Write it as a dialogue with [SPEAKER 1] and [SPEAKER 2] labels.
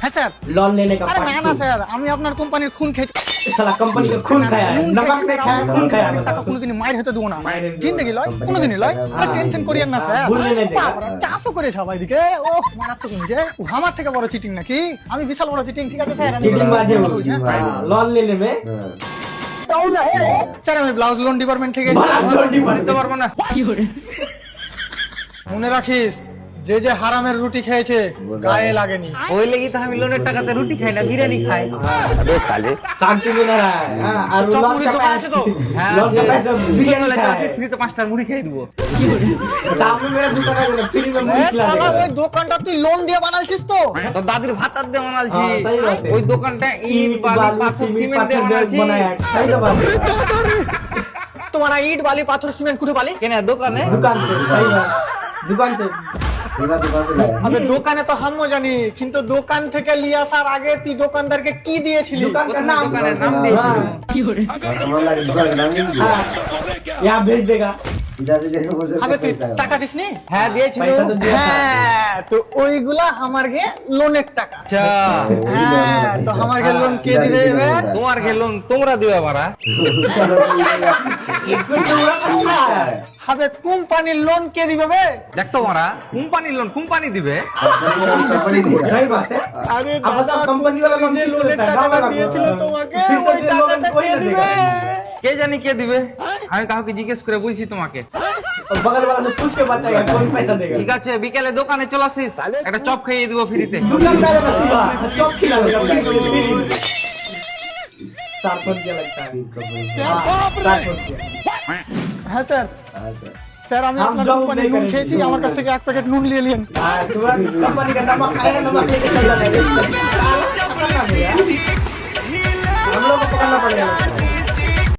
[SPEAKER 1] হ্যাঁ sir.
[SPEAKER 2] Loan लेने का
[SPEAKER 1] আরে
[SPEAKER 2] part
[SPEAKER 1] না না
[SPEAKER 2] 2
[SPEAKER 1] স্যার, আমি আপনার কোম্পানির খুন খেয়েছি।
[SPEAKER 2] साला कंपनी का खून खाया है
[SPEAKER 1] খুন
[SPEAKER 2] नमक से खाया खून खाया
[SPEAKER 1] আমি টাকা কোনোদিনই মাইর হতে দেবো না। জিন্দেগি লয়, কোনোদিনই লয়। আরে টেনশন করিয়েন না স্যার।
[SPEAKER 2] ভুললে নাই দেখা।
[SPEAKER 1] বাবারা, চাষও করে সবাই দিকে। ও মারাত্মক নিজে। আমার থেকে বড় চিটিং নাকি? আমি বিশাল বড় চিটিং, ঠিক আছে স্যার? আমি
[SPEAKER 2] चीटिंग बाजी
[SPEAKER 1] কথা বলছি, হ্যাঁ?
[SPEAKER 2] लोन लेने में
[SPEAKER 1] স্যার আমি ব্লাউজ লোন ডিপার্টমেন্ট থেকে
[SPEAKER 2] बड़ा लोन डिपार्टमेंट
[SPEAKER 1] দিতে পারবো না। মনে রাখিস, যে যে হারামের রুটি খেয়েছে গায়ে লাগেনি।
[SPEAKER 3] ওই লেগে তো আমি লোনের টাকাতে রুটি খাই না, বিরিয়ানি খাই।
[SPEAKER 2] शांति में ना रहा है हां और
[SPEAKER 1] चौक
[SPEAKER 2] लोन
[SPEAKER 1] मुड़ी
[SPEAKER 2] का
[SPEAKER 1] दुकान
[SPEAKER 2] पैसा
[SPEAKER 1] है तो।
[SPEAKER 3] হ্যাঁ
[SPEAKER 2] लोन का पैसा बिरयानी
[SPEAKER 3] বিরিয়ানি
[SPEAKER 2] खाया है
[SPEAKER 3] ফ্রিতে 5টা মুড়ি খাই দিব।
[SPEAKER 2] सामने मेरा दुकान है ना फ्री में
[SPEAKER 1] এ
[SPEAKER 2] मुझे खिला
[SPEAKER 1] শালা,
[SPEAKER 2] देगा
[SPEAKER 1] ওই দোকানটা তুই লোন দিয়ে বানালছিস তো?
[SPEAKER 3] তো দাদির ভাতার দিয়ে বানালছি।
[SPEAKER 2] হ্যাঁ, সহি বাত है।
[SPEAKER 3] ওই দোকানটা ইট বালি পাথর সিমেন্ট দিয়ে বানালছি।
[SPEAKER 2] बनाया सही का बात है
[SPEAKER 1] তোমার ইট বালি পাথর সিমেন্ট কুঠে বালি
[SPEAKER 3] কেন দোকানে
[SPEAKER 2] दुकान से सही बात दुकान से
[SPEAKER 1] আমি দোকানে তো হামও জানি, কিন্তু দোকান থেকে লিয়ে আসার আগে তুই দোকানদারকে কি দিয়েছিলি?
[SPEAKER 2] दुकान का
[SPEAKER 3] প্রথমে
[SPEAKER 2] नाम
[SPEAKER 3] দোকানের নাম দিয়েছিল।
[SPEAKER 2] हाँ, यहाँ भेज देगा
[SPEAKER 1] আবে তুই টাকা দিসনি?
[SPEAKER 3] হ্যাঁ দিয়েছিল।
[SPEAKER 2] पैसा तो दिया था
[SPEAKER 1] হ্যাঁ, তো ওইগুলা আমার গে লোনের টাকা।
[SPEAKER 3] আচ্ছা
[SPEAKER 1] হ্যাঁ, তো আমার গে লোন কে দিবে এবার?
[SPEAKER 3] তোমার কে লোন তোমরা দিবা বাড়া।
[SPEAKER 2] इसको पूरा अच्छा है
[SPEAKER 1] হবে কোম্পানির লোন কে দিবে বে?
[SPEAKER 3] দেখতো মারা কোম্পানির লোন কোম্পানি দিবে।
[SPEAKER 2] सही बात है
[SPEAKER 1] আরে
[SPEAKER 2] अब
[SPEAKER 1] দাদা,
[SPEAKER 2] बताओ कंपनी वाला
[SPEAKER 1] যে লোনের টাকাটা দিয়েছিল তোমাকে, ওই টাকাটা কে দিবে?
[SPEAKER 3] কে জানি কে দিবে, আমি কাউকে জিজ্ঞেস করে বলছি তোমাকে।
[SPEAKER 2] और बगल वाला से पूछ के बताएगा कौन पैसा देगा
[SPEAKER 3] ঠিক আছে বিকেলে দোকানে চলে আসিস, একটা চপ খাইয়ে দিব ফ্রিতে।
[SPEAKER 2] दुकानदार है सुबह चौक खिला देगा 700 रुपया लगता है हाँ, 700 रुपया
[SPEAKER 1] হ্যাঁ স্যার। স্যার আমি
[SPEAKER 2] हम
[SPEAKER 1] আপনার
[SPEAKER 2] जॉब
[SPEAKER 1] কোম্পানির
[SPEAKER 2] नहीं
[SPEAKER 1] নুন
[SPEAKER 2] करेंगे।
[SPEAKER 1] খেয়েছি, আমার কাছ থেকে 1 প্যাকেট নুন নিয়ে নিন।
[SPEAKER 2] हाँ, तुम्हारा कंपनी का नमक खाया नमक लेके चल जाएगा हम लोग को पकड़ना पड़ेगा